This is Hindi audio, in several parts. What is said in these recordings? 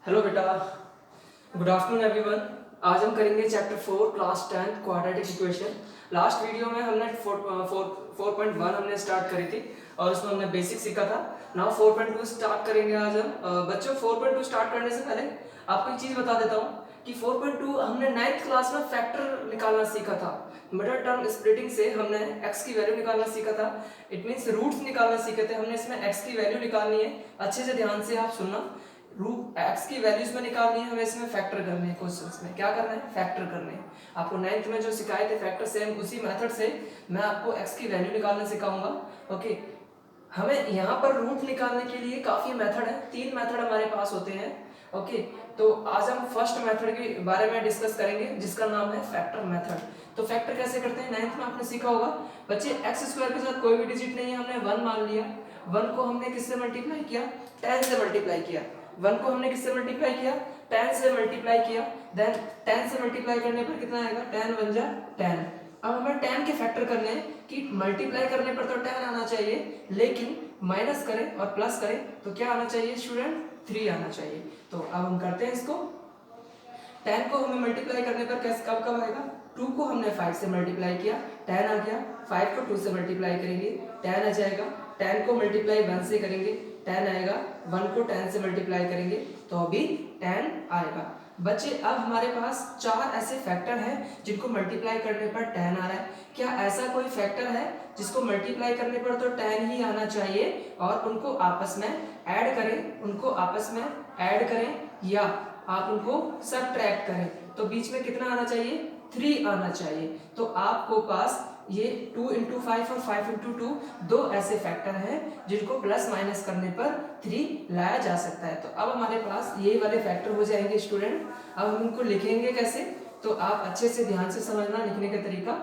हेलो बेटा, गुड आफ्टरनून एवरीवन। आज हम करेंगे chapter 4 class 10 quadratic equation. Last video में हमने 4.1 हमने स्टार्ट करी थी और उसमें हमने बेसिक सीखा था। नाउ 4.2 स्टार्ट करेंगे आज हम। बच्चों 4.2 स्टार्ट करने से पहले आपको एक चीज़ बता देता हूँ कि 4.2 हमने 9th क्लास में फैक्टर निकालना सीखा था। मिडल टर्म स्प्लिटिंग से हमने x की वैल्यू निकालना सीखा था। इट मीन्स रूट्स निकालना सीखे थे हमने। इसमें x की वैल्यू निकालनी है, अच्छे से ध्यान से आप सुनना। रूट x की वैल्यूज में निकालनी है हमें, इसमें फैक्टर करने हैं। क्वेश्चंस में क्या करना है, फैक्टर करने हैं। आपको 9th में जो सिखाए थे फैक्टर, सेम उसी मेथड से मैं आपको x की वैल्यू निकालना सिखाऊंगा। ओके, हमें यहाँ पर रूट निकालने के लिए काफी मेथड है, 3 मेथड हमारे पास होते हैं। ओके, तो आज हम फर्स्ट मेथड के बारे में डिस्कस करेंगे जिसका नाम है फैक्टर मेथड। तो फैक्टर कैसे करते हैं 9th में आपने सीखा होगा। बच्चे x स्क्वायर के साथ कोई भी डिजिट नहीं है, हमने 1 मान लिया। 1 को हमने किससे मल्टीप्लाई किया, 10 से मल्टीप्लाई किया। 1 को हमने किससे मल्टीप्लाई किया, 10 से मल्टीप्लाई किया। देन 10 से मल्टीप्लाई करने पर कितना आएगा, 10 1 जा 10। अब हमें 10 के फैक्टर करने हैं कि मल्टीप्लाई करने पर तो 10 आना चाहिए, लेकिन माइनस करें और प्लस करें तो क्या आना चाहिए स्टूडेंट, 3 आना चाहिए। तो अब हम करते हैं इसको। 10 को हमें मल्टीप्लाई करने पर कैसे कब कब आएगा, 2 को हमने 5 से मल्टीप्लाई किया, 10 आ गया। 5 को 2 से मल्टीप्लाई करेंगे, 10 आ जाएगा। 10 को मल्टीप्लाई 1 से करेंगे, 10 आएगा। 1 को 10 से मल्टीप्लाई करेंगे तो अभी 10 आएगा। बच्चे अब हमारे पास 4 ऐसे फैक्टर हैं जिनको मल्टीप्लाई करने पर 10 आ रहा है। क्या ऐसा कोई फैक्टर है जिसको मल्टीप्लाई करने पर तो 10 ही आना चाहिए और उनको आपस में ऐड करें, उनको आपस में ऐड करें या आप उनको सबट्रैक्ट करें तो बीच में कितना आना चाहिए, 3 आना चाहिए। तो आपको पास ये 2 into 5 और 5 into 2 दो ऐसे फैक्टर हैं जिनको प्लस माइनस करने पर 3 लाया जा सकता है। तो अब हमारे पास ये वाले फैक्टर हो जाएंगे स्टूडेंट। अब हम उनको लिखेंगे कैसे, तो आप अच्छे से ध्यान से समझना लिखने का तरीका।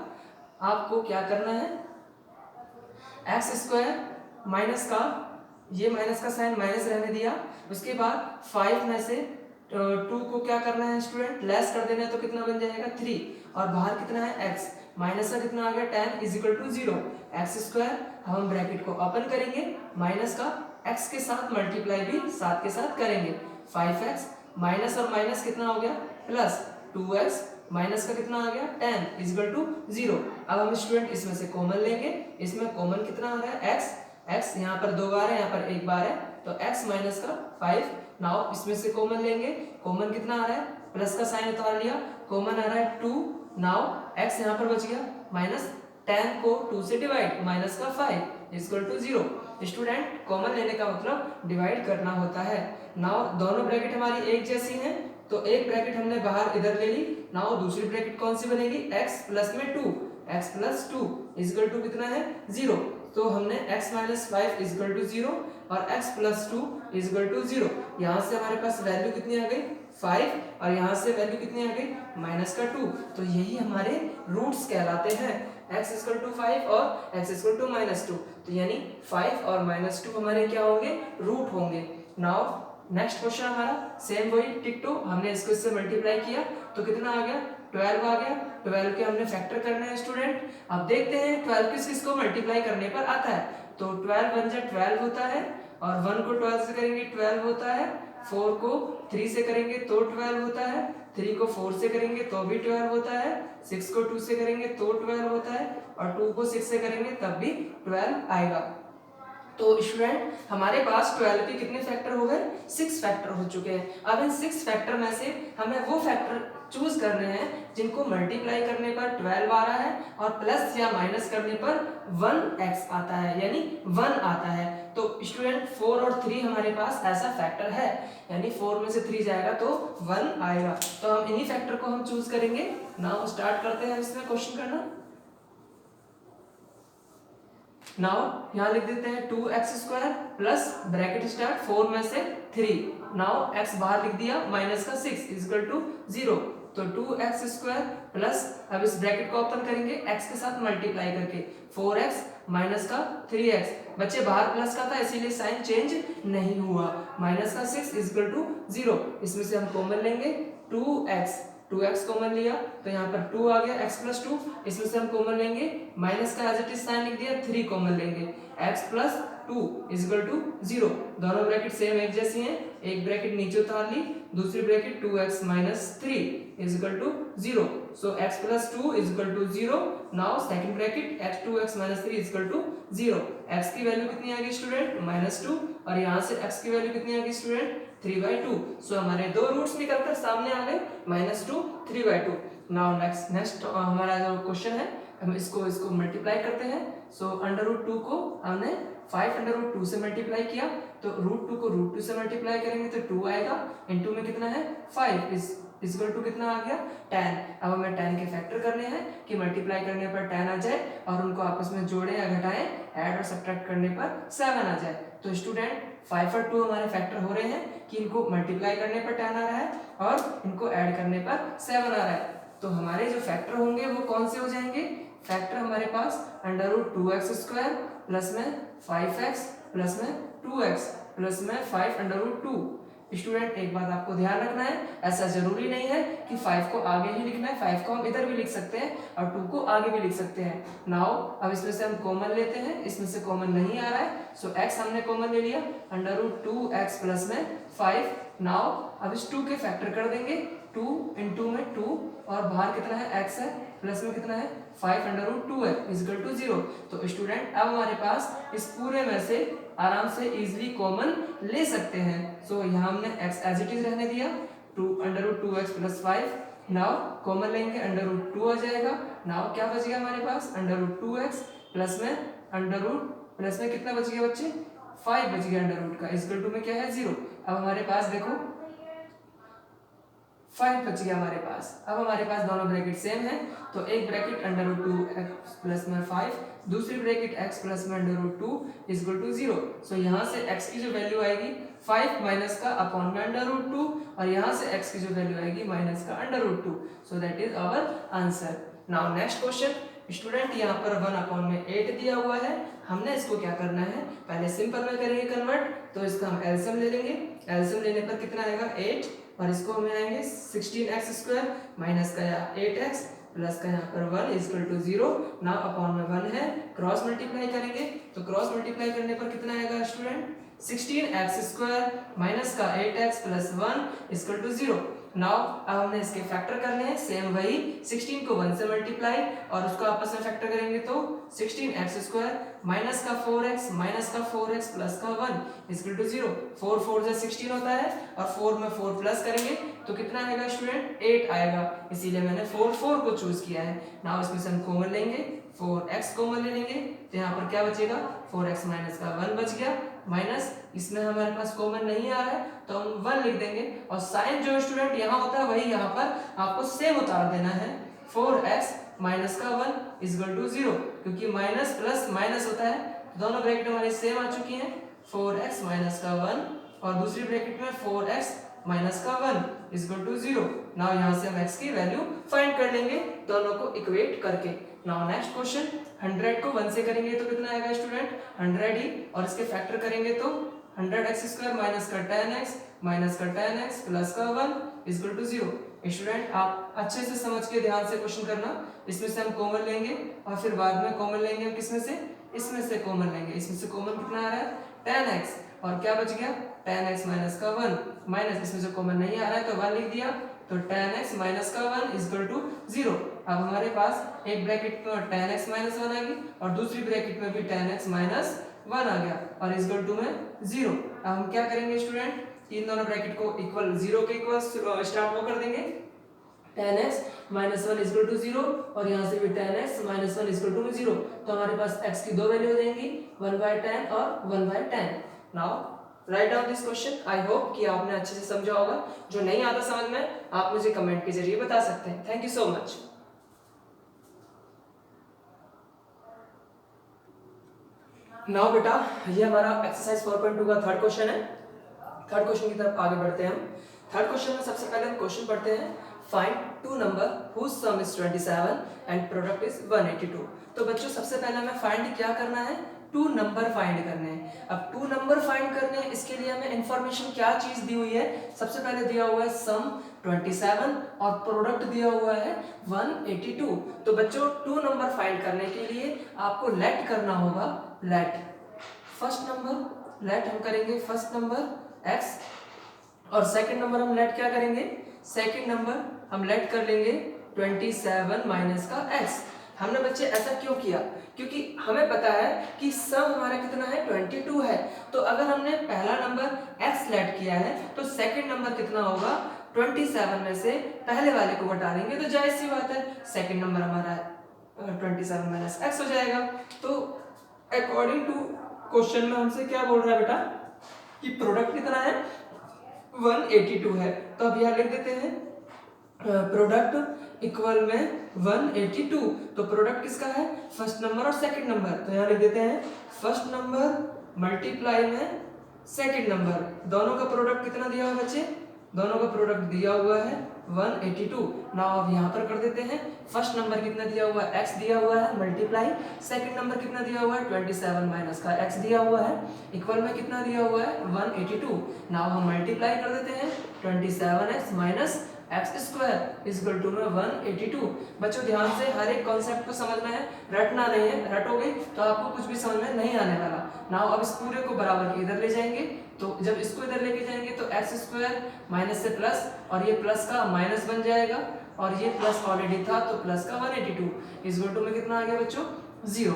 आपको क्या करना है, एक्स स्क्वायर माइनस का, ये माइनस का साइन माइनस रहने दिया। उसके बाद 5 में से 2 को क्या करना है स्टूडेंट, लेस कर देना है तो कितना बन जाएगा 3, और बाहर कितना है x, माइनस का कितना आ गया 10 is equal to 0 X square. हम ब्रैकेट को ओपन करेंगे, माइनस का x के साथ मल्टीप्लाई भी साथ के साथ करेंगे। 5x माइनस और माइनस कितना हो गया प्लस 2x, माइनस का कितना आ गया 10 इज इक्वल टू 0। अब हम स्टूडेंट इसमें से कॉमन लेंगे, इसमें कॉमन कितना आ रहा है x यहाँ पर 2 बार है, यहाँ पर 1 बार है, तो x माइनस का 5। नाउ इसमें से कॉमन लेंगे, कॉमन कितना आ रहा है, प्लस का साइन उतार लिया, कॉमन आ रहा है 2। नाउ x यहाँ पर बच गया माइनस 10 को 2 से डिवाइड, माइनस का 5 इक्वल टू 0। स्टूडेंट कॉमन लेने का मतलब डिवाइड करना होता है। नाउ दोनों ब्रैकेट हमारी एक जैसी हैं तो एक ब्रैकेट हमने बाहर इधर ले ली। नाउ दूसरी ब्रैकेट कौन सी बनेगी, x प्लस में 2, x प्लस 2 इक्वल टू कितना है 0। तो हमने x माइनस 5 इक्वल टू 0 और x प्लस 2 इक्वल टू 0। यहाँ से हमारे पास वैल्यू कितनी आ गई 5 और यहाँ से वैल्यू कितनी आ गई माइनस का 2। तो यही हमारे रूट्स कहलाते हैं, x इक्वल टू 5 और x इक्वल टू माइनस 2। तो यानी 5 और माइनस 2 हमारे क्या होंगे, रूट होंगे। नाउ नेक्स्ट क्वेश्चन हमारा सेम वही टिक-टो, हमने इसको इससे मल्टीप्लाई किया तो कितना आ गया 12 आ गया। 12 के हमने फैक्टर करने हैं स्टूडेंट। अब देखते हैं 12 किस किस को मल्टीप्लाई करने पर आता है। तो 12 1 जा 12 होता है, और 1 को 12 से करेंगे 12 होता है, 4 को 3 से करेंगे तो 12 होता है, 3 को 4 से करेंगे तो भी 12 होता है, 6 को 2 से करेंगे तो 12 होता है, और 2 को 6 से करेंगे तब भी 12 आएगा। तो स्टूडेंट हमारे पास 12 के कितने फैक्टर हो गए, 6 फैक्टर हो चुके हैं। अब इन 6 फैक्टर में से हमें वो फैक्टर चूज करने हैं जिनको मल्टीप्लाई करने पर 12 आ रहा है और प्लस या माइनस करने पर 1x आता है, यानी 1 आता है। तो स्टूडेंट 4 और 3 हमारे पास ऐसा फैक्टर है, यानी 4 में से 3 जाएगा तो 1 आएगा। तो हम इन्हीं फैक्टर को हम चूज करेंगे। नाउ स्टार्ट करते हैं इसमें क्वेश्चन करना। नाउ यहाँ लिख देते हैं 2x square plus bracket start 4 में से 3। नाउ x बाहर लिख दिया, माइनस का 6 इक्वल टू 0। तो 2x स्क्वायर प्लस, अब इस ब्रैकेट को ओपन करेंगे x के साथ मल्टीप्लाई करके, 4x माइनस का 3x। बच्चे बाहर प्लस का था इसीलिए साइन चेंज नहीं हुआ, माइनस का 6 इक्वल टू 0। इसमें से हम कॉमन लेंगे 2x कॉमन लिया तो यहाँ पर 2 आ गया, x प्लस 2। इसमें से हम कॉमन लेंगे, माइनस का एज इट इज साइन लिख दिया, 3 कॉमन लेंगे, x plus 2 is equal to 0। दोनों ब्रैकेट सेम एक जैसी हैं, एक ब्रैकेट नीचे उतार ली, दूसरी bracket 2x minus 3 is equal to 0। So x plus 2 is equal to 0। Now second bracket x2x minus 3 is equal to 0। x की वैल्यू कितनी आ गई स्टूडेंट -2, और यहाँ से x की वैल्यू कितनी आ गई स्टूडेंट 3/2। सो हमारे दो रूट्स निकलकर सामने आ गए -2 3/2। नाउ नेक्स्ट हमारा जो क्वेश्चन है, हम इसको मल्टीप्लाई करते हैं। सो √2 को हमने 5√2 से मल्टीप्लाई किया, तो √2 को √2 से मल्टीप्लाई करेंगे तो 2 आएगा, इनटू में कितना है 5 इज इक्वल टू कितना आ गया 10। अब हमें 10 के फैक्टर करने हैं कि मल्टीप्लाई करने पर 10 आ जाए और उनको आपस में जोड़े या घटाएं, ऐड और सब्ट्रैक्ट करने पर 7 आ जाए। तो स्टूडेंट 5 और 2 हमारे फैक्टर हो रहे हैं कि इनको मल्टीप्लाई करने पर 10 आ रहा है और इनको ऐड करने पर 7 आ रहा है। तो हमारे जो फैक्टर होंगे वो कौन से हो जाएंगे? फैक्टर हमारे पास √2x² प्लस में 5x प्लस में 2x प्लस में 5√2। स्टूडेंट एक बात आपको ध्यान रखना है, ऐसा जरूरी नहीं है कि 5 को आगे ही लिखना है, 5 को हम इधर भी लिख सकते हैं और 2 को आगे भी लिख सकते हैं। नाउ अब इसमें से हम कॉमन लेते हैं, इसमें से कॉमन नहीं आ रहा है, सो x हमने कॉमन ले लिया, √2x प्लस में 5। नाउ अब इस 2 के फैक्टर कर देंगे, 2 × में 2 और बाहर कितना है x है, प्लस में कितना है 5√2 है इज इक्वल टू 0। तो स्टूडेंट अब हमारे पास इस पूरे में से आराम से इजीली कॉमन ले सकते हैं। सो यहाँ हमने x एज इट इज रहने दिया, √2x प्लस 5। नाउ कॉमन लेंगे, √2 आ जाएगा। नाउ क्या बच गया हमारे पास, √2x प्लस में कितना बच गया बच्चे, 5 बच गया √ का, इज इक्वल टू में क्या है 0। अब हमारे पास देखो 5 बच गया हमारे पास। अब हमारे पास दोनों ब्रैकेट सेम है, तो एक ब्रैकेट √2x प्लस में 5, दूसरी ब्रैकेट x प्लस में √2 इज इक्वल टू 0। सो यहाँ से x की जो वैल्यू आएगी 5 माइनस का अपॉन में √2, और यहाँ से x की जो वैल्यू आएगी माइनस का √2। So that is our answer. Now next question student, यहाँ पर 1/8 दिया हुआ है, हमने इसको क्या करना है, पहले सिंपल में करेंगे कन्वर्ट, तो इसका हम एलसीएम ले लेंगे। एलसीएम लेने पर कितना आएगा 8, और इसको हमें आएंगे 16x² माइनस का 8x प्लस का यहाँ पर 1 इज इक्वल टू 0। ना अपॉन में 1 है, क्रॉस मल्टीप्लाई करेंगे, तो क्रॉस मल्टीप्लाई करने पर कितना आएगा स्टूडेंट 16x² माइनस का 8x plus 1 is equal to 0। Now अब हमने इसके फैक्टर करने हैं, सेम वही 16 को 1 से मल्टीप्लाई और उसको आपस में फैक्टर करेंगे, तो 16x² माइनस का 4x प्लस का 1 इज इक्वल टू 0। 4 4 जा 16 होता है, और 4 में 4 प्लस करेंगे तो कितना आएगा स्टूडेंट 8 आएगा, इसीलिए मैंने 4 को चूज किया है। नाउ इसमें से हम कॉमन लेंगे, 4x कॉमन ले लेंगे, तो यहाँ पर क्या बचेगा 4x माइनस का 1 बच गया, माइनस इसमें हमारे पास कॉमन नहीं आ रहा है तो हम 1 लिख देंगे, और साइन जो स्टूडेंट यहाँ होता है वही यहाँ पर आपको सेम उतार देना है। 4x माइनस का 1 इज इक्वल टू 0, क्योंकि माइनस प्लस माइनस होता है, दोनों ब्रैकेट हमारी सेम आ चुकी हैं। 4x माइनस का 1 और दूसरी ब्रैकेट में 4x माइनस का 1 इज इक्वल टू 0। नाउ यहाँ से हम x की वैल्यू फाइंड कर लेंगे दोनों को इक्वेट करके। नाउ नेक्स्ट क्वेश्चन, 100 को 1 से करेंगे तो कितना आएगा स्टूडेंट 100 ही, और इसके फैक्टर करेंगे तो 100x² माइनस का 10x प्लस का 1 इज इक्वल टू 0। स्टूडेंट आप अच्छे से समझ के ध्यान से क्वेश्चन करना, इसमें से हम कॉमन लेंगे और फिर बाद में कॉमन लेंगे हम किसमें से, इसमें से कॉमन लेंगे। इसमें से कॉमन कितना आ रहा है 10x, और क्या बच गया 10x माइनस का 1 माइनस इसमें से कॉमन नहीं आ रहा है तो 1 लिख दिया, तो 10x माइनस का 1 इज इक्वल टू 0। अब हमारे पास एक ब्रैकेट में 10x माइनस 1 आ गई और दूसरी ब्रैकेट में भी 10x माइनस 1 आ गया, और इज इक्वल टू में 0। अब हम क्या करेंगे स्टूडेंट, इन दोनों ब्रैकेट को इक्वल 0 के इक्वल स्टार्ट वो कर देंगे, 10x minus 1 is equal to 0, और यहाँ से भी 10x minus 1 is equal to 0। तो हमारे पास x की दो वैल्यू हो जाएंगी 1/10 और 1/10। Now right down this question. I hope कि आपने अच्छे से समझा होगा, जो नहीं आता समझ में आप मुझे कमेंट के जरिए बता सकते हैं। Thank you so much. Now बेटा, ये हमारा एक्सरसाइज 4.2 का थर्ड क्वेश्चन है। थर्ड क्वेश्चन की तरफ आगे बढ़ते हैं हम। थर्ड क्वेश्चन में सबसे पहले हम क्वेश्चन पढ़ते हैं, find two number whose sum is 27 and product is 182। तो बच्चों सबसे पहले हमें फाइंड क्या करना है, टू नंबर फाइंड करने हैं। अब टू नंबर फाइंड करने हैं, इसके लिए हमें इंफॉर्मेशन क्या चीज दी हुई है, सबसे पहले दिया हुआ है सम 27 और प्रोडक्ट दिया हुआ है 182। तो बच्चों टू नंबर फाइंड करने के लिए आपको लेट करना होगा, लेट फर्स्ट नंबर लेट हम करेंगे फर्स्ट नंबर एक्स, और सेकंड नंबर हम लेट क्या करेंगे, सेकंड नंबर हम लेट कर लेंगे 27 माइनस का एक्स। हमने बच्चे ऐसा क्यों किया, क्योंकि हमें पता है कि सम हमारा कितना है 22 है, तो अगर हमने पहला नंबर x लेट किया है तो सेकंड नंबर कितना होगा 27 में से पहले वाले को घटा देंगे, तो जाहिर सी बात है सेकंड नंबर हमारा 27 माइनस x हो जाएगा। तो अकॉर्डिंग टू क्वेश्चन में हमसे क्या बोल रहा है बेटा कि प्रोडक्ट कितना है 182 है, तो अब यहाँ लिख देते हैं प्रोडक्ट इक्वल में 182, तो प्रोडक्ट किसका है फर्स्ट नंबर और सेकंड नंबर, तो यहाँ लिख देते हैं फर्स्ट नंबर मल्टीप्लाई में सेकंड नंबर, दोनों का प्रोडक्ट कितना दिया हुआ बच्चे, दोनों का प्रोडक्ट दिया हुआ है 182। नाउ अब यहाँ पर कर देते हैं फर्स्ट नंबर कितना दिया हुआ है x दिया हुआ है मल्टीप्लाई, सेकंड नंबर कितना दिया हुआ है 27 माइनस का x दिया हुआ है, इक्वल में कितना दिया हुआ है 182। नाउ हम मल्टीप्लाई कर देते हैं 27x minus x square equal to में 182। बच्चों ध्यान से हर एक कॉन्सेप्ट को समझना है, रटना नहीं है, रटोगे तो आपको कुछ भी समझ में नहीं आने वाला। नाउ अब इस पूरे को बराबर के इधर ले जाएंगे, तो जब इसको इधर लेके जाएंगे तो एक्स स्क्वायर माइनस से प्लस, और ये प्लस का माइनस बन जाएगा, और ये प्लस ऑलरेडी था तो प्लस का 182 इक्वल टू में कितना आ गया बच्चों 0।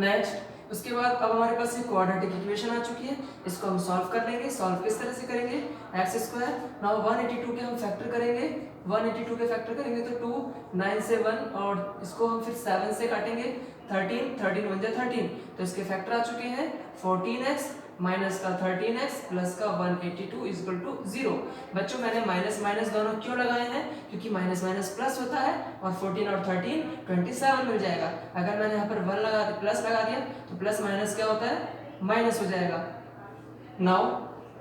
नेक्स्ट उसके बाद अब हमारे पास ये क्वाड्रेटिक इक्वेशन आ चुकी है, इसको हम सॉल्व कर लेंगे। सॉल्व किस तरह से करेंगे, एक्स स्क्वायर, नाउ 182 के हम फैक्टर करेंगे, 182 के फैक्टर करेंगे तो 2, 9 से 1, और इसको हम फिर 7 से काटेंगे, 13, 13 बन जाए 13, तो इसके फैक्टर आ चुके हैं 14x माइनस का 13x प्लस का 182 इक्वल टू 0। बच्चों मैंने माइनस माइनस दोनों क्यों लगाए हैं, क्योंकि माइनस माइनस प्लस होता है, और 14 और 13 27 मिल जाएगा। अगर मैंने यहाँ पर 1 लगा प्लस लगा दिया तो प्लस माइनस क्या होता है माइनस हो जाएगा। नाउ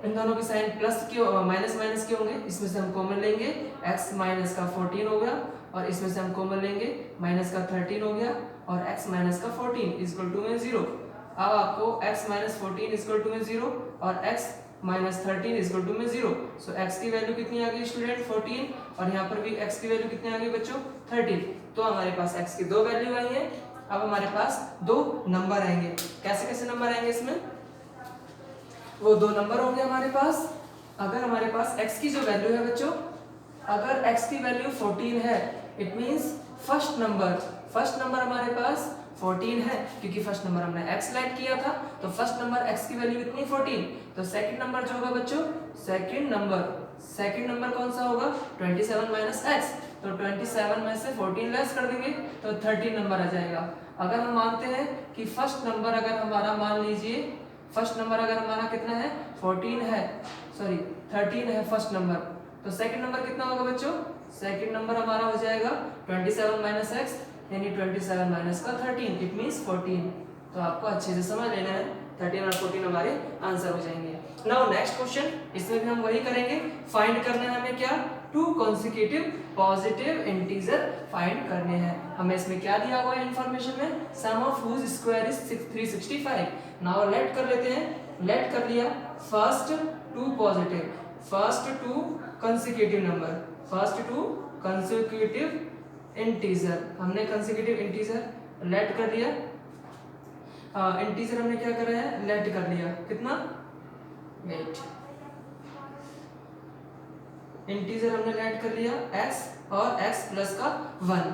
इन दोनों की साइन प्लस क्यों माइनस माइनस क्यों होंगे, इसमें से हम कॉमन लेंगे, x माइनस का 14 हो गया, और इसमें से हम कॉमन लेंगे माइनस का 13 हो गया, और x माइनस का 14 इक्वल टू में 0। अब आपको x माइनस 14 इक्वल टू में 0 और x माइनस 13 इक्वल टू में 0, सो x की वैल्यू कितनी आ गई स्टूडेंट 14, और यहाँ पर भी x की वैल्यू कितनी आ गई बच्चों 13। तो हमारे पास x की दो वैल्यू आई है, अब हमारे पास दो नंबर आएंगे। कैसे कैसे नंबर आएंगे इसमें, वो दो नंबर होंगे हमारे पास। अगर हमारे पास x की जो वैल्यू है बच्चों, अगर x की वैल्यू 14 है, इट मींस फर्स्ट नंबर हमारे पास 14 है, क्योंकि फर्स्ट नंबर हमने x लाइट किया था, तो फर्स्ट नंबर x की वैल्यू कितनी 14, तो सेकंड नंबर जो होगा बच्चों, सेकंड नंबर कौन सा होगा 27 माइनस x, तो 27 में से 14 लेस कर देंगे तो 13 नंबर आ जाएगा। अगर हम मानते हैं कि फर्स्ट नंबर अगर हमारा, मान लीजिए फर्स्ट नंबर अगर हमारा कितना है 13 है फर्स्ट नंबर, तो सेकंड नंबर कितना होगा बच्चों, सेकंड नंबर हमारा हो जाएगा 27 माइनस x, यानी 27 माइनस का 13, इट मींस 14। तो आपको अच्छे से समझ लेना है, 13 और 14 हमारे आंसर हो जाएंगे। नाउ नेक्स्ट क्वेश्चन, इसमें भी हम वही करेंगे, फाइंड करना है हमें क्या, to consecutive positive integer find करने हैं। हमें इसमें क्या दिया हुआ है इंफॉर्मेशन में, sum of whose square is 365। Now let कर लेते हैं, लेट कर लिया first two positive, first two consecutive number, first two consecutive integer, हमने कंसेक्यूटिव इंटीजर लेट कर लिया, इंटीजर हमने क्या करा है लेट कर लिया, कितना 8, इंटीजर हमने लेट कर लिया x और x प्लस का 1।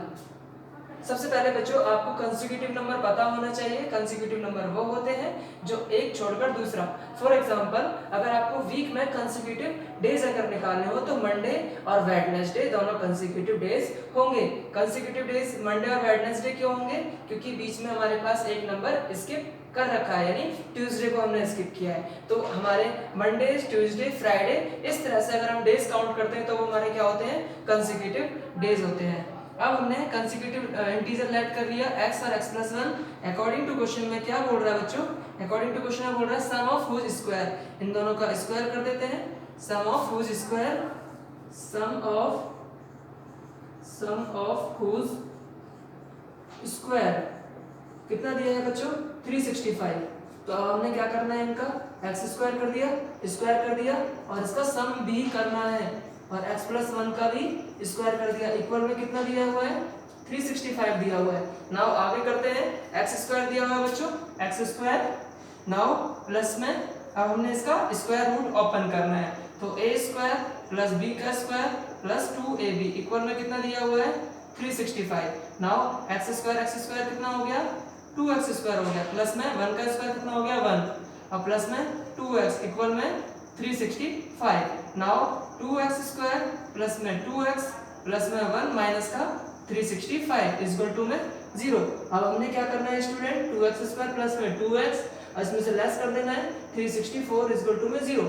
सबसे पहले बच्चों आपको कंसेक्यूटिव नंबर पता होना चाहिए। कंसेक्यूटिव नंबर वो होते हैं जो एक छोड़कर दूसरा, फॉर एग्जांपल अगर आपको वीक में कंसेक्यूटिव डेज अगर निकालने हो तो मंडे और वेडनेसडे दोनों कंसेक्यूटिव डेज होंगे। कंसेक्यूटिव डेज मंडे और वेडनेसडे क्यों होंगे, क्योंकि बीच में हमारे पास एक नंबर स्किप कर रखा है, यानी ट्यूसडे को हमने स्किप किया है। तो हमारे मंडे, ट्यूसडे, फ्राइडे, इस तरह से अगर हम डेज काउंट करते हैं तो वो हमारे क्या होते हैं, कंसेक्यूटिव डेज होते हैं। अब हमने कंसेक्यूटिव इंटीजर लेट कर लिया x और x plus 1। According to question में क्या बोल रहा है बच्चों, अकॉर्डिंग टू क्वेश्चन में बोल रहा है सम ऑफ हुज स्क्वायर, इन दोनों का स्क्वायर कर देते हैं, sum of whose square, sum of whose square कितना दिया है बच्चों 365। तो अब हमने क्या करना है, इनका x स्क्वायर कर दिया, स्क्वायर कर दिया, और इसका सम भी करना है, और x प्लस 1 का भी स्क्वायर कर दिया, इक्वल में कितना दिया हुआ है 365 दिया हुआ है। नाउ आगे करते हैं, x स्क्वायर दिया हुआ है बच्चों, x स्क्वायर नाउ प्लस में अब हमने इसका स्क्वायर रूट ओपन करना है, तो ए स्क्वायर प्लस बी का स्क्वायर प्लस 2ab इक्वल में कितना दिया हुआ है 365। नाउ एक्स स्क्वायर कितना हो गया 2x स्क्वायर हो गया, प्लस में 1 का स्क्वायर कितना हो गया 1, अब प्लस में 2x इक्वल में 365। नाउ 2x स्क्वायर प्लस में 2x प्लस में 1 माइनस का 365 इक्वल टू में 0। अब हमने क्या करना है स्टूडेंट 2x स्क्वायर प्लस में 2x इसमें से लेस कर देना है 364 इक्वल टू में 0।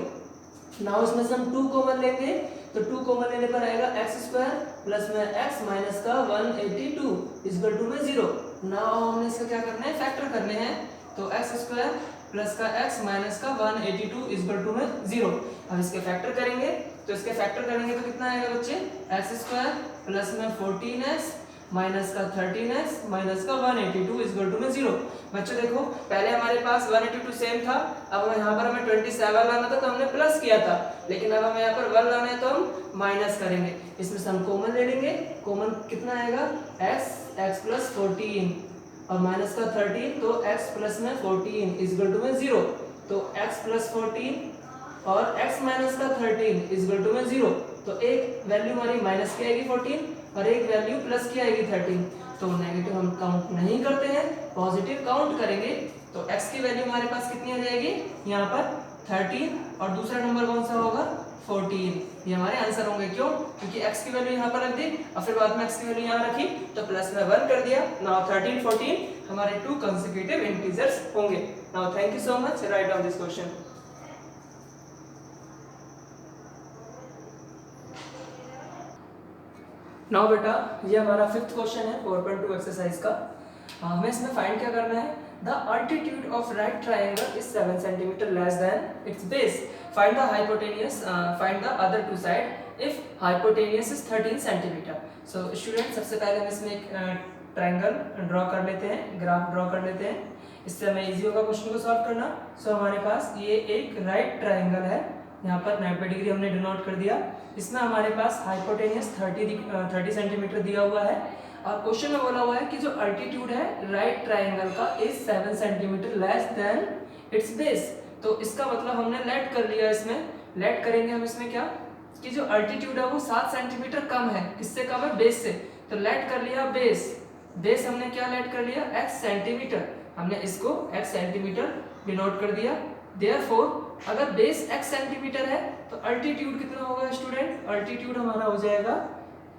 नाउ इसमें से हम 2 कॉमन लेंगे, तो 2 कॉमन लेने पर आएगा x स्क्वायर प्लस में x माइनस का 182 इक्वल टू में 0। नाउ हमने इसका क्या करना है फैक्टर करने हैं, तो x स्क्वायर प्लस का x माइनस का 182 इक्वल टू में 0। अब इसके फैक्टर करेंगे, तो इसके फैक्टर करेंगे तो कितना आएगा बच्चे x स्क्वायर प्लस में 14x माइनस का 13x माइनस का 182 इक्वल टू में 0। बच्चों देखो पहले हमारे पास 182 सेम था, अब यहाँ पर हमें 27 लाना था तो हमने प्लस किया था, लेकिन अब हमें यहाँ पर 1 लाना है तो हम माइनस करेंगे। इसमें से हम कॉमन ले लेंगे, कॉमन कितना आएगा x प्लस 14 और माइनस का 13, तो x प्लस में 14 इक्वल टू में 0। तो x प्लस 14 और x माइनस का 13 इक्वल टू में 0। तो एक वैल्यू हमारी माइनस की आएगी 14 और एक वैल्यू प्लस की आएगी 13। तो नेगेटिव हम काउंट नहीं करते हैं, पॉजिटिव काउंट करेंगे। तो x की वैल्यू हमारे पास कितनी आ जाएगी यहाँ पर 13 और दूसरा नंबर कौन सा होगा 14। ये हमारे आंसर होंगे, क्यों क्योंकि x की वैल्यू यहाँ पर रख दी और फिर बाद में x की वैल्यू यहाँ रखी तो प्लस में 1 कर दिया। नाउ 13 14 हमारे 2 कंसेक्यूटिव इंटीजर्स होंगे। Now thank you so much, right down this question. Now बेटा ये हमारा 5th क्वेश्चन है 4.2 एक्सरसाइज का। हमें इसमें फाइंड क्या करना है, the altitude of right triangle is 7 centimetre less than its base, find the hypotenuse, find the other two side if hypotenuse is 13 centimetre. So student सबसे पहले हम इसमें एक ट्रायंगल ड्रॉ कर लेते हैं, ग्राफ ड्रॉ कर लेते हैं, इससे हमें इजी होगा क्वेश्चन को सॉल्व करना। सो हमारे पास ये एक राइट ट्रायंगल है, यहाँ पर 90 डिग्री हमने डिनोट कर दिया। इसमें हमारे पास हाइपोटेनियस 30 सेंटीमीटर दिया हुआ है और क्वेश्चन में बोला हुआ है कि जो अल्टीट्यूड है राइट ट्रायंगल का is 7 centimetre less than its base. तो इसका मतलब हमने लेट कर लिया, इसमें लेट करेंगे हम इसमें क्या कि जो अल्टीट्यूड है वो 7 सेंटीमीटर कम है, किससे कम है बेस से, तो लेट कर लिया बेस हमने क्या लेट कर लिया x सेंटीमीटर, हमने इसको x सेंटीमीटर डिनोट कर दिया। देयरफॉर अगर बेस x सेंटीमीटर है तो अल्टीट्यूड कितना होगा स्टूडेंट, अल्टीट्यूड हमारा हो जाएगा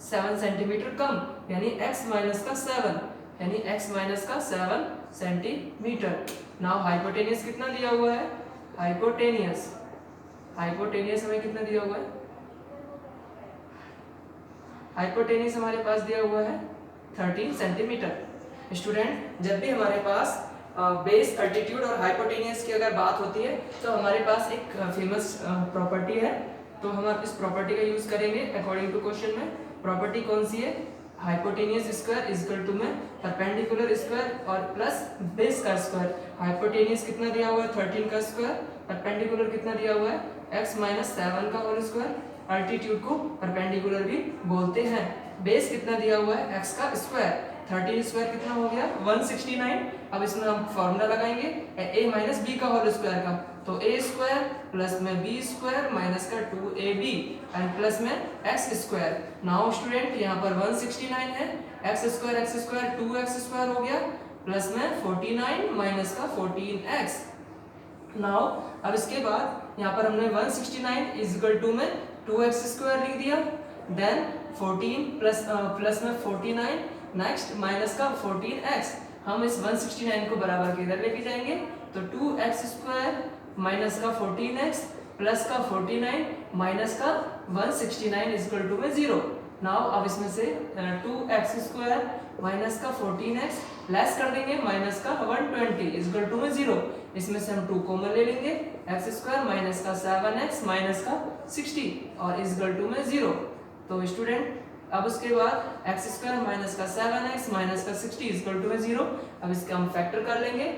7 सेंटीमीटर कम, यानी x माइनस का 7, यानी x माइनस का 7 सेंटीमीटर। नाउ हाइपोटेनियस कितना दिया हुआ है, हाइपोटेनियस हमें कितना दिया हुआ है, हाइपोटेनियस हमारे पास दिया हुआ है 13 सेंटीमीटर। स्टूडेंट जब भी हमारे पास बेस अल्टीट्यूड और हाइपोटेनियस की अगर बात होती है तो हमारे पास एक फेमस प्रॉपर्टी है, तो हम इस प्रॉपर्टी का यूज करेंगे अकॉर्डिंग टू क्वेश्चन में। प्रॉपर्टी कौन सी है, हाइपोटेनियस स्क्वायर इक्वल टू में परपेंडिकुलर स्क्वायर और प्लस बेस का स्क्वायर। हाइपोटेनियस कितना दिया हुआ है 13 का स्क्वायर, परपेंडिकुलर कितना दिया हुआ है x माइनस 7 का होल स्क्वायर, अल्टीट्यूड को परपेंडिकुलर भी बोलते हैं। बेस कितना दिया हुआ है x का स्क्वायर, 13 स्क्वायर कितना हो गया 169। अब इसमें हम फॉर्मूला लगाएंगे a माइनस बी का होल स्क्वायर का, तो a स्क्वायर प्लस में b स्क्वायर माइनस का 2ab एंड प्लस में x स्क्वायर। नाउ स्टूडेंट यहाँ पर 169 है, x स्क्वायर 2x स्क्वायर हो गया प्लस में 49 माइनस का 14x। नाउ अब इसके बाद यहाँ पर हमने 169 इज इक्वल टू में 2x स्क्वायर लिख दिया, देन 14 प्लस में 49 नेक्स्ट माइनस का 14x। हम इस 169 को बराबर के इधर लेके जाएंगे, तो 2x स्क्वायर माइनस का 14x प्लस का 49 माइनस का 169 इज इक्वल टू में 0। नाउ अब इसमें से 2x स्क्वायर माइनस का 14x लेस कर देंगे माइनस का 120 इज इक्वल टू में 0। इसमें से हम 2 कॉमन ले लेंगे, x स्क्वायर माइनस का 7x माइनस का 60 और इज इक्वल टू में 0। तो स्टूडेंट अब उसके बाद x स्क्वायर माइनस का 7x माइनस का 60 इक्वल टू में 0। अब इसका हम फैक्टर कर लेंगे।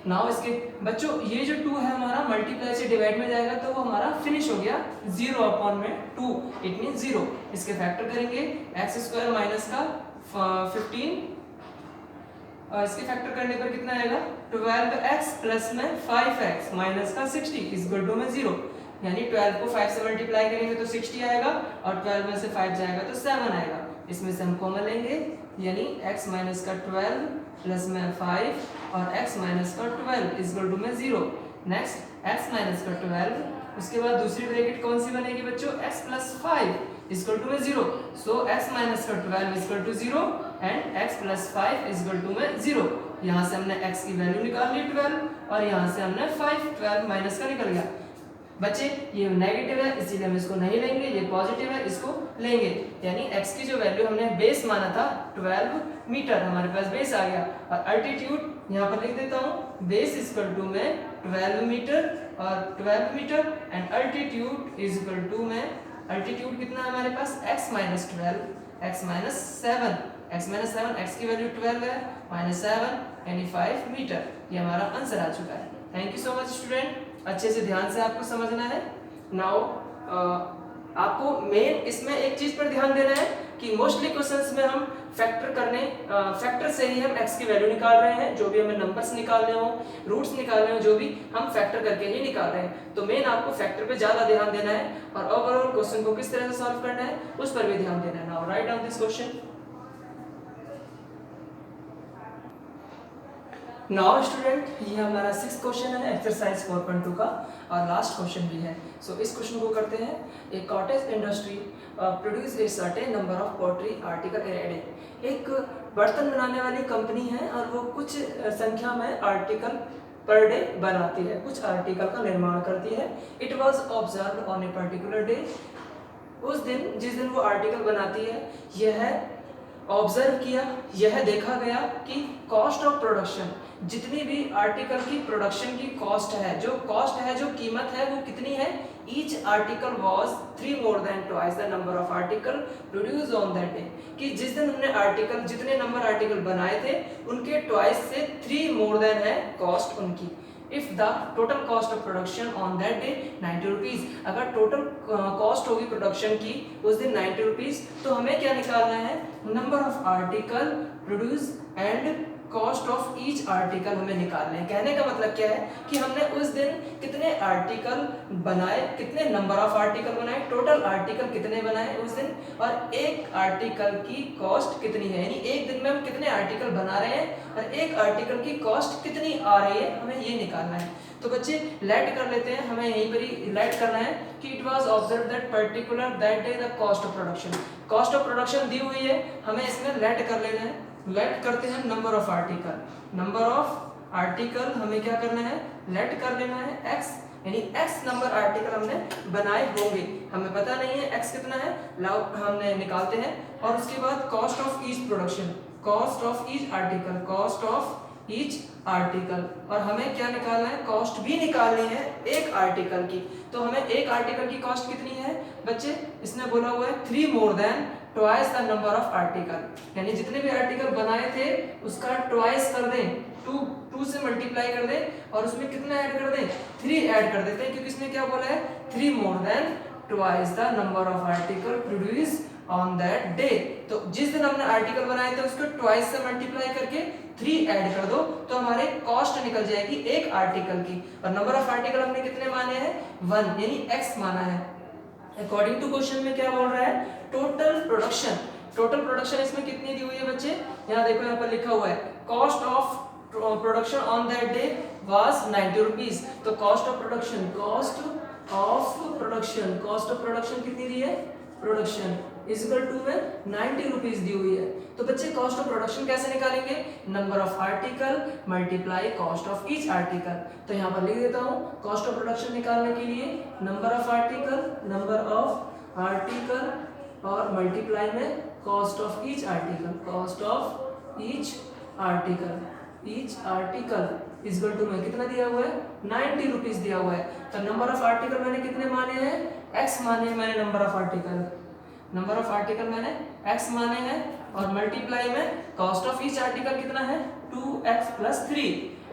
नाउ इसके बच्चों ये जो 2 है हमारा मल्टीप्लाई से डिवाइड में जाएगा तो वो हमारा फिनिश हो गया 0 अपॉन में 2, इट मीन 0। इसके फैक्टर करेंगे x स्क्वायर माइनस का 15 और इसके फैक्टर करने पर कितना आएगा 12x प्लस में 5x माइनस का 60 इज इक्वल टू में 0, यानी 12 को 5 से मल्टीप्लाई करेंगे तो 60 आएगा और 12 में से 5 जाएगा तो 7 आएगा। इसमें से हम कॉमन लेंगे, यानी x माइनस का 12 प्लस में 5 और x माइनस का 12 इज इक्वल टू में 0। नेक्स्ट x माइनस का 12, उसके बाद दूसरी ब्रैकेट कौन सी बनेगी बच्चों, x plus 5 is equal to में 0। सो x माइनस का 12 is equal to 0 and x plus 5 is equal to में 0। यहाँ से हमने x की वैल्यू निकाल ली 12 और यहाँ से हमने 12 माइनस का निकल गया। बच्चे ये नेगेटिव है इसीलिए हम इसको नहीं लेंगे, ये पॉजिटिव है इसको लेंगे, यानी x की जो वैल्यू हमने बेस माना था 12 मीटर, हमारे पास बेस आ गया। और अल्टीट्यूड यहाँ पर लिख देता हूँ, बेस इक्वल टू में 12 मीटर और 12 metre and altitude is equal to में, अल्टीट्यूड कितना है हमारे पास, x minus 12, x minus 7, x minus 7, x की वैल्यू 12 है माइनस 7 यानी 5 मीटर। ये हमारा आंसर आ चुका है। Thank you so much student, अच्छे से ध्यान से आपको समझना है। नाउ आपको मेन इसमें एक चीज पर ध्यान देना है कि मोस्टली क्वेश्चंस में हम फैक्टर से ही हम x की वैल्यू निकाल रहे हैं, जो भी हमें नंबर्स निकालने हो, रूट्स निकालने हो, जो भी हम फैक्टर करके ही निकाल रहे हैं। तो मेन आपको फैक्टर पे ज्यादा ध्यान देना है और ओवरऑल क्वेश्चन को किस तरह से सॉल्व करना है उस पर भी ध्यान देना है। Now right down this question. Now student, ये हमारा 6th क्वेश्चन है एक्सरसाइज 4.2 का और लास्ट क्वेश्चन भी है। सो इस क्वेश्चन को करते हैं। A cottage industry produce a certain number of poultry article a day. एक बर्तन बनाने वाली कंपनी है और वो कुछ संख्या में आर्टिकल पर डे बनाती है, कुछ आर्टिकल का निर्माण करती है। It was observe on a particular day, उस दिन जिस दिन वो आर्टिकल बनाती है यह ऑब्जर्व किया, यह देखा गया कि कॉस्ट ऑफ प्रोडक्शन, जितनी भी आर्टिकल की प्रोडक्शन की कॉस्ट है, जो कीमत है वो कितनी है, each article was 3 more than twice the number of article produced on that day, कि जिस दिन हमने आर्टिकल, जितने नंबर आर्टिकल बनाए थे उनके ट्वाइस से 3 more than है कॉस्ट उनकी। If the total cost of production on that day 90 rupees, अगर टोटल कॉस्ट होगी प्रोडक्शन की उस दिन 90 रुपीज, तो हमें क्या निकालना है, number of article produce and cost of each article हमें निकालने हैं। कहने का मतलब क्या है कि हमने उस दिन कितने आर्टिकल बनाए, कितने नंबर ऑफ आर्टिकल बनाए, टोटल आर्टिकल कितने बनाए उस दिन, और एक आर्टिकल की कॉस्ट कितनी है, यानी एक दिन में हम कितने आर्टिकल बना रहे हैं और एक आर्टिकल की कॉस्ट कितनी आ रही है, हमें ये निकालना है। तो बच्चे लेट कर लेते हैं, हमें यहीं पर ही लेट करना है कि it was observe that particular that day the cost of production. Cost of production दी हुई है, हमें इसमें लेट कर लेना है। लेट करते हैं number of article, number of article हमें क्या करना है, लेट कर लेना है x, यानी x नंबर आर्टिकल हमने बनाए होंगे, हमें पता नहीं है x कितना है, लाओ हमने निकालते हैं। और उसके बाद cost of each production, cost of each article, cost of each article, और हमें क्या निकालना है, कॉस्ट भी निकालनी है एक आर्टिकल की। तो हमें एक आर्टिकल की कॉस्ट कितनी है बच्चे, इसने बोला हुआ है 3 more than twice the number of article, यानी जितने भी आर्टिकल बनाए थे उसका ट्वाइस कर दें, 2 से मल्टीप्लाई कर दें और उसमें कितना ऐड कर दें, 3 ऐड कर देते हैं, क्योंकि इसने क्या बोला है 3 more than twice the number of article produce on that day. तो जिस दिन हमने आर्टिकल बनाए थे उसको ट्वाइस से मल्टीप्लाई करके 3 ऐड कर दो तो हमारे कॉस्ट निकल जाएगी एक आर्टिकल की, और नंबर ऑफ आर्टिकल हमने कितने माने हैं 1, यानी x माना है। अकॉर्डिंग टू क्वेश्चन में क्या बोल रहा है, टोटल प्रोडक्शन, टोटल प्रोडक्शन इसमें कितनी दी हुई है बच्चे, यहाँ देखो यहाँ पर लिखा हुआ है cost of production on that day was 90 rupees. तो cost of production, cost of production, cost of production कितनी दी है, प्रोडक्शन इज इक्वल टू में 90 रुपीज दी हुई है। तो बच्चे कॉस्ट ऑफ प्रोडक्शन कैसे निकालेंगे, number of article multiply cost of each article. तो यहाँ पर लिख देता हूँ, कॉस्ट ऑफ प्रोडक्शन निकालने के लिए number of article, number of article और मल्टीप्लाई में cost of each article, cost of each article, each article is equal to में कितना दिया हुआ है 90 रुपीज दिया हुआ है। तो नंबर ऑफ आर्टिकल मैंने कितने माने हैं, x माने हैं मैंने, number of article, number of article मैंने x माने हैं, और मल्टीप्लाई में कॉस्ट ऑफ ईच आर्टिकल कितना है 2x + 3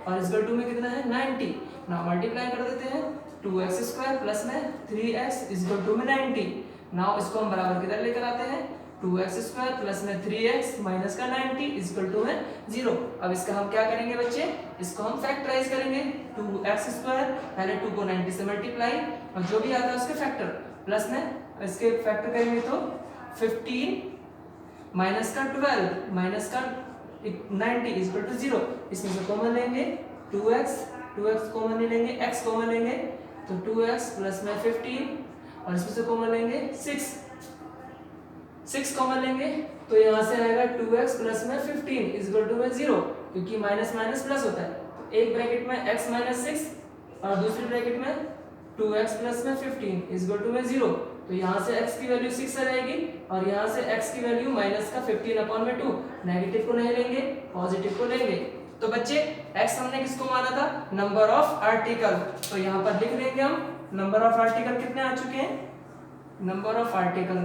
और इक्वल टू में कितना है 90। नाउ मल्टीप्लाई कर देते हैं 2x² प्लस में 3x इक्वल टू में 90। नाउ इसको हम बराबर किधर लेकर आते हैं, 2x² प्लस में 3x माइनस का 90 इक्वल टू में 0। अब इसका हम क्या करेंगे बच्चे, इसको हम फैक्टराइज करेंगे। 2x² पहले 2 को 90 से मल्टीप्लाई और जो भी आता है उसके फैक्टर प्लस में इसके फैक्टर करेंगे तो 15 माइनस का 12 माइनस का 90 इक्वल टू 0। इसमें से कॉमन लेंगे 2x कॉमन नहीं लेंगे, x कॉमन लेंगे तो 2x प्लस में 15 और इसमें से कॉमन लेंगे 6 कॉमन लेंगे तो यहाँ से आएगा 2x प्लस में 15 इक्वल टू में 0, क्योंकि माइनस माइनस प्लस होता है। तो एक ब्रैकेट में x माइनस 6 और दूसरी ब्रैकेट में 2x प्लस में 15 इक्वल टू में 0। तो यहाँ से x की वैल्यू 6 रहेगी और यहाँ से x की वैल्यू माइनस का 15/2। नेगेटिव को नहीं लेंगे, पॉजिटिव को लेंगे। तो बच्चे x हमने किसको माना था, नंबर ऑफ आर्टिकल। तो यहाँ पर लिख लेंगे हम नंबर ऑफ आर्टिकल कितने आ चुके हैं, नंबर ऑफ आर्टिकल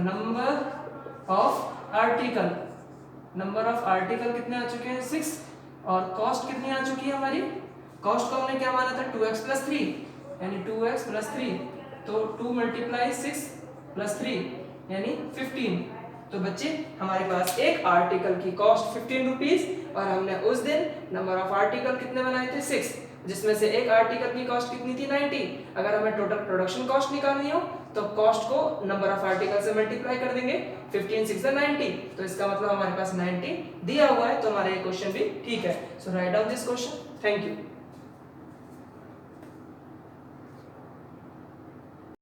कितने आ चुके हैं 6। और कॉस्ट कितनी आ चुकी है हमारी, कॉस्ट को हमने क्या माना था 2x प्लस 3 यानी 2x प्लस 3, तो 2 × 6 प्लस 3 यानी 15। तो बच्चे हमारे पास एक आर्टिकल की कॉस्ट 15 रुपीज और हमने उस दिन नंबर ऑफ आर्टिकल कितने बनाए थे 6, जिसमें से एक आर्टिकल की कॉस्ट कितनी थी 90। अगर हमें टोटल प्रोडक्शन कॉस्ट निकालनी हो तो कॉस्ट को नंबर ऑफ आर्टिकल से मल्टीप्लाई कर देंगे, 15 6 90। तो इसका मतलब हमारे पास 90 दिया हुआ है, तो हमारा ये क्वेश्चन भी ठीक है। So write down this question. Thank you.